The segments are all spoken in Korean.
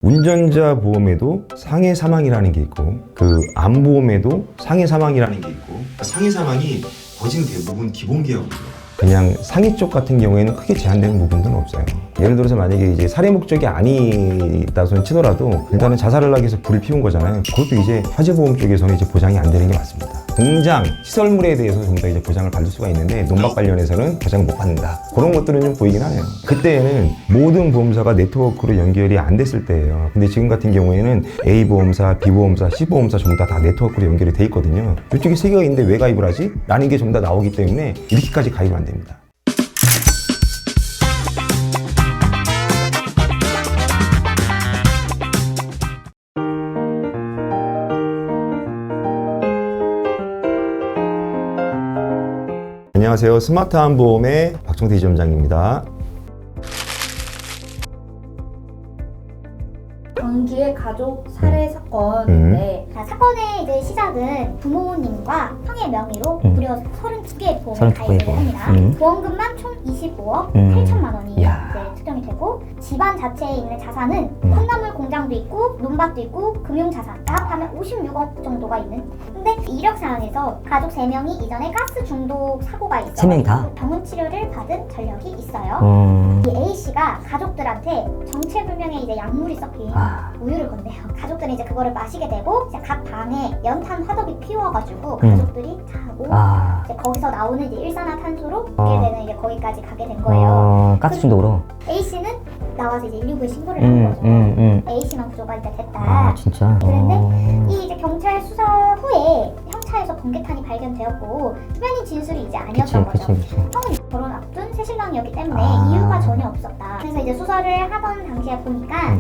운전자 보험에도 상해 사망이라는 게 있고 그 암보험에도 상해 사망이라는 게 있고 상해 사망이 거진 대부분 기본 계약이에요. 그냥 상해 쪽 같은 경우에는 크게 제한되는 부분들은 없어요. 예를 들어서 만약에 이제 살해 목적이 아니다손 치더라도 일단은 자살을 하기 위해서 불을 피운 거잖아요. 그것도 이제 화재보험 쪽에서는 이제 보장이 안 되는 게 맞습니다. 공장, 시설물에 대해서 좀 더 이제 보장을 받을 수가 있는데 논박 관련해서는 보장을 못 받는다. 그런 것들은 좀 보이긴 하네요. 그때는 모든 보험사가 네트워크로 연결이 안 됐을 때예요. 근데 지금 같은 경우에는 A보험사, B보험사, C보험사 전부 다 네트워크로 연결이 돼 있거든요. 이쪽에 세 개가 있는데 왜 가입을 하지? 라는 게 전부 다 나오기 때문에 이렇게까지 가입이 안 됩니다. 안녕하세요. 스마트한 보험의 박정태 지점장입니다. 광주의 가족 살해 사건인데 사건의 이제 시작은 부모님과 형의 명의로 무려 32개의 보험을 32개의 가입을 보험. 합니다. 보험금만 총 25억 8천만 원이 이제 야. 측정이 되고 집안 자체에 있는 자산은 콩나물 공장도 있고 논밭도 있고 금융자산 다 합하면 56억 정도가 있는. 근데 이력 사항에서 가족 3명이 이전에 가스 중독 사고가 있어서 3명이 다? 병원 치료를 받은 전력이 있어요. 이 A씨가 가족들한테 정체불명의 이제 약물이 섞인 우유를 건네요. 가족들이 이제 그거를 마시게 되고 이제 각 방에 연탄 화덕이 피워가지고 가족들이 자고 이제 거기서 나오는 이제 일산화탄소로 죽게 되는 이제 거기까지 가게 된 거예요. 가스 중독으로? A 씨는 나와서 이제 119에 신고를 한 거죠. A 씨만 구조가 이제 됐다. 진짜? 그런데 이 이제 경찰 수사 후에 형차에서 번개탄이 발견되었고 수변인 진술이 이제 아니었던 거죠. 형은 결혼 앞둔 새신랑이었기 때문에 이유가 전혀 없었다. 그래서 이제 수사를 하던 당시에 보니까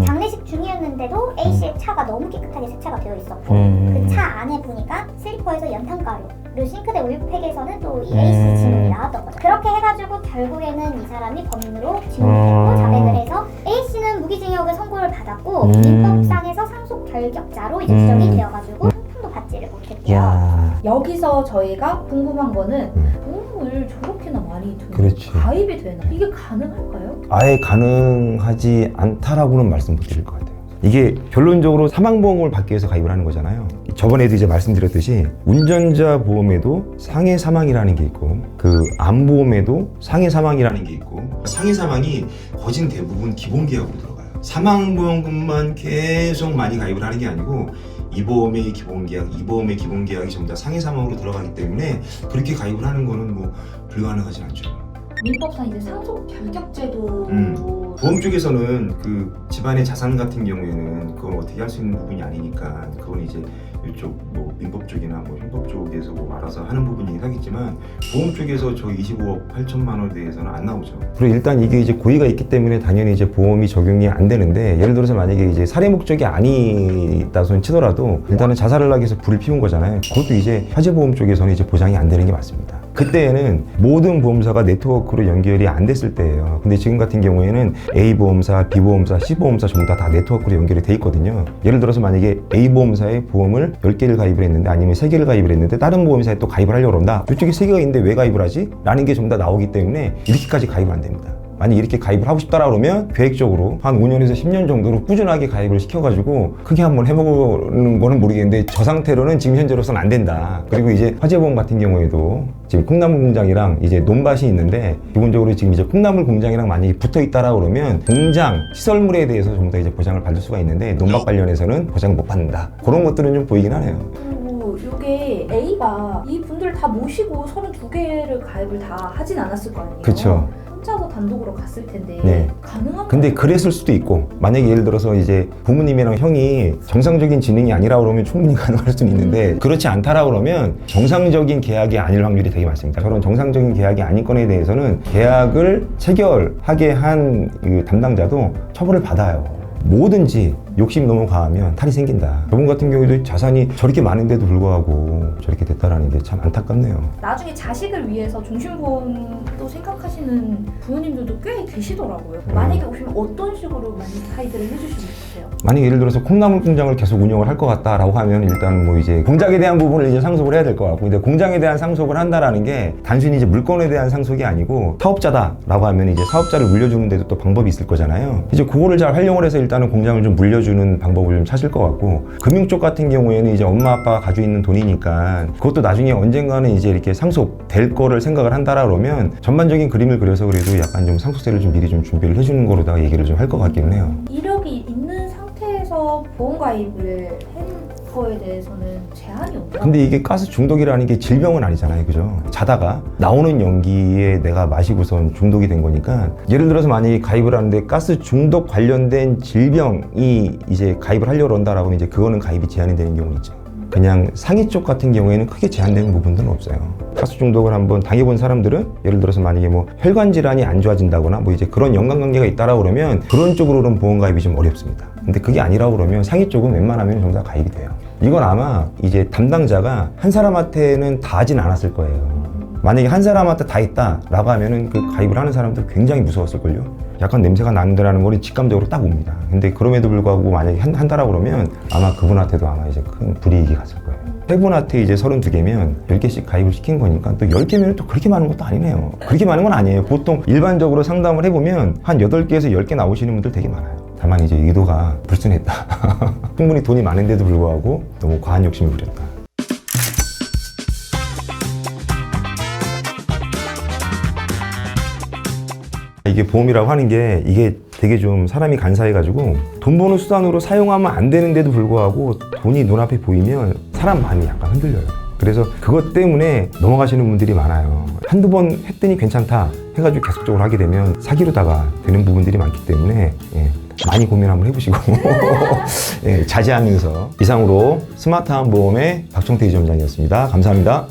장례식 중이었는데도 A 씨의 차가 너무 깨끗하게 세차가 되어 있었고 그 차 안에 보니까 슬리퍼에서 연탄가루 그리고 싱크대 우유팩에서는 또 이 A 씨 지문이 나왔던 거죠. 그렇게 해가지고 결국에는 이 사람이 범인으로 지목됐고 자백을 해서 A 씨는 무기징역을 선고를 받았고 민법상에서 상속 결격자로 이제 지정이 되어가지고 상품도 받지를 못했대요. 여기서 저희가 궁금한 거는 보험을 저렇게나 많이 두는 그렇지. 가입이 되나? 이게 가능할까요? 아예 가능하지 않다라고는 말씀 못 드릴 것 같아요. 이게 결론적으로 사망보험을 받기 위해서 가입을 하는 거잖아요. 저번에도 이제 말씀드렸듯이 운전자 보험에도 상해 사망이라는 게 있고 그 암보험에도 상해 사망이라는 게 있고 상해 사망이 거진 대부분 기본 계약으로 들어가요. 사망보험금만 계속 많이 가입을 하는 게 아니고 이 보험의 기본 계약, 이 보험의 기본 계약이 전부 다 상해 사망으로 들어가기 때문에 그렇게 가입을 하는 거는 뭐 불가능하진 않죠. 민법상 이제 상속 결격제도 보험 쪽에서는 그 집안의 자산 같은 경우에는 그건 어떻게 할 수 있는 부분이 아니니까 그건 이제 이쪽 뭐 민법 쪽이나 뭐 형법 쪽에서 뭐 알아서 하는 부분이긴 하겠지만 보험 쪽에서 저 25억 8천만 원에 대해서는 안 나오죠. 그리고 일단 이게 이제 고의가 있기 때문에 당연히 이제 보험이 적용이 안 되는데 예를 들어서 만약에 이제 살해 목적이 아니다손 치더라도 일단은 자살을 하기 위해서 불을 피운 거잖아요. 그것도 이제 화재보험 쪽에서는 이제 보장이 안 되는 게 맞습니다. 그때는 모든 보험사가 네트워크로 연결이 안 됐을 때예요. 근데 지금 같은 경우에는 A보험사, B보험사, C보험사 전부 다 네트워크로 연결이 돼 있거든요. 예를 들어서 만약에 A보험사에 보험을 10개를 가입을 했는데 아니면 3개를 가입을 했는데 다른 보험사에 또 가입을 하려고 그런다. 이쪽에 3개가 있는데 왜 가입을 하지? 라는 게 전부 다 나오기 때문에 이렇게까지 가입은 안 됩니다. 만약 이렇게 가입을 하고 싶다라 그러면 계획적으로 한 5년에서 10년 정도로 꾸준하게 가입을 시켜가지고 크게 한번 해보는 거는 모르겠는데 저 상태로는 지금 현재로서는 안 된다. 그리고 이제 화재보험 같은 경우에도 지금 콩나물 공장이랑 이제 논밭이 있는데 기본적으로 지금 이제 콩나물 공장이랑 만약에 붙어 있다라 그러면 공장 시설물에 대해서 좀 더 이제 보장을 받을 수가 있는데 논밭 관련해서는 보장을 못 받는다. 그런 것들은 좀 보이긴 하네요. 그리고 이게 A가 이 분들을 다 모시고 32개를 가입을 다 하진 않았을 거 아니에요? 그쵸. 혼자서 단독으로 갔을 텐데 네. 가능한가요? 근데 그랬을 수도 있고 만약에 예를 들어서 이제 부모님이랑 형이 정상적인 지능이 아니라 그러면 충분히 가능할 수는 있는데 그렇지 않다라 그러면 정상적인 계약이 아닐 확률이 되게 많습니다. 저런 정상적인 계약이 아닌 건에 대해서는 계약을 체결하게 한 그 담당자도 처벌을 받아요. 뭐든지 욕심이 너무 과하면 탈이 생긴다. 저분 같은 경우에도 자산이 저렇게 많은데도 불구하고 저렇게 됐다라는 게 참 안타깝네요. 나중에 자식을 위해서 종신보험도 생각하시는 부모님들도 꽤 계시더라고요. 만약에 오시면 어떤 식으로 많이 가이드를 해주시고 싶으세요? 만약 예를 들어서 콩나물 공장을 계속 운영을 할 것 같다라고 하면 일단 뭐 이제 공장에 대한 부분을 이제 상속을 해야 될 것 같고, 근데 공장에 대한 상속을 한다라는 게 단순히 이제 물건에 대한 상속이 아니고 사업자다라고 하면 이제 사업자를 물려주는 데도 또 방법이 있을 거잖아요. 이제 그거를 잘 활용을 해서 일단은 공장을 좀 물려주는 방법을 좀 찾을 것 같고, 금융 쪽 같은 경우에는 이제 엄마 아빠가 가지고 있는 돈이니까 그것도 나중에 언젠가는 이제 이렇게 상속될 거를 생각을 한다라 그러면 전반적인 그림을 그려서 그래도 약간 좀 상속세를 좀 미리 좀 준비를 해주는 거로다가 얘기를 좀 할 것 같기는 해요. 이력이 있는 상태에서 보험 가입을 한 거에 대해서는 제한이 없나요? 근데 이게 가스 중독이라는 게 질병은 아니잖아요, 그죠? 자다가 나오는 연기에 내가 마시고선 중독이 된 거니까, 예를 들어서 만약에 가입을 하는데 가스 중독 관련된 질병이 이제 가입을 하려고 한다라고 하면 이제 그거는 가입이 제한이 되는 경우는 있죠. 그냥 상위 쪽 같은 경우에는 크게 제한되는 부분들은 없어요. 가스 중독을 한번 당해본 사람들은 예를 들어서 만약에 뭐 혈관 질환이 안 좋아진다거나 뭐 이제 그런 연관관계가 있다라고 그러면 그런 쪽으로는 보험 가입이 좀 어렵습니다. 근데 그게 아니라고 그러면 상위 쪽은 웬만하면 전부 다 가입이 돼요. 이건 아마 이제 담당자가 한 사람한테는 다 하진 않았을 거예요. 만약에 한 사람한테 다 있다라고 하면은 그 가입을 하는 사람들 굉장히 무서웠을걸요. 약간 냄새가 나는데라는 거는 직감적으로 딱 옵니다. 근데 그럼에도 불구하고 만약에 한다라고 그러면 아마 그분한테도 아마 이제 큰 불이익이 갔을 거예요. 세 분한테 이제 32개면 10개씩 가입을 시킨 거니까 또 10개면 또 그렇게 많은 것도 아니네요. 그렇게 많은 건 아니에요. 보통 일반적으로 상담을 해보면 한 8개에서 10개 나오시는 분들 되게 많아요. 다만 이제 의도가 불순했다. 충분히 돈이 많은데도 불구하고 너무 과한 욕심을 부렸다. 이게 보험이라고 하는 게 이게 되게 좀 사람이 간사해가지고 돈 버는 수단으로 사용하면 안 되는데도 불구하고 돈이 눈앞에 보이면 사람 마음이 약간 흔들려요. 그래서 그것 때문에 넘어가시는 분들이 많아요. 한두 번 했더니 괜찮다 해가지고 계속적으로 하게 되면 사기로다가 되는 부분들이 많기 때문에 많이 고민 한번 해보시고 자제하면서. 이상으로 스마트한 보험의 박종태 이점장이었습니다. 감사합니다.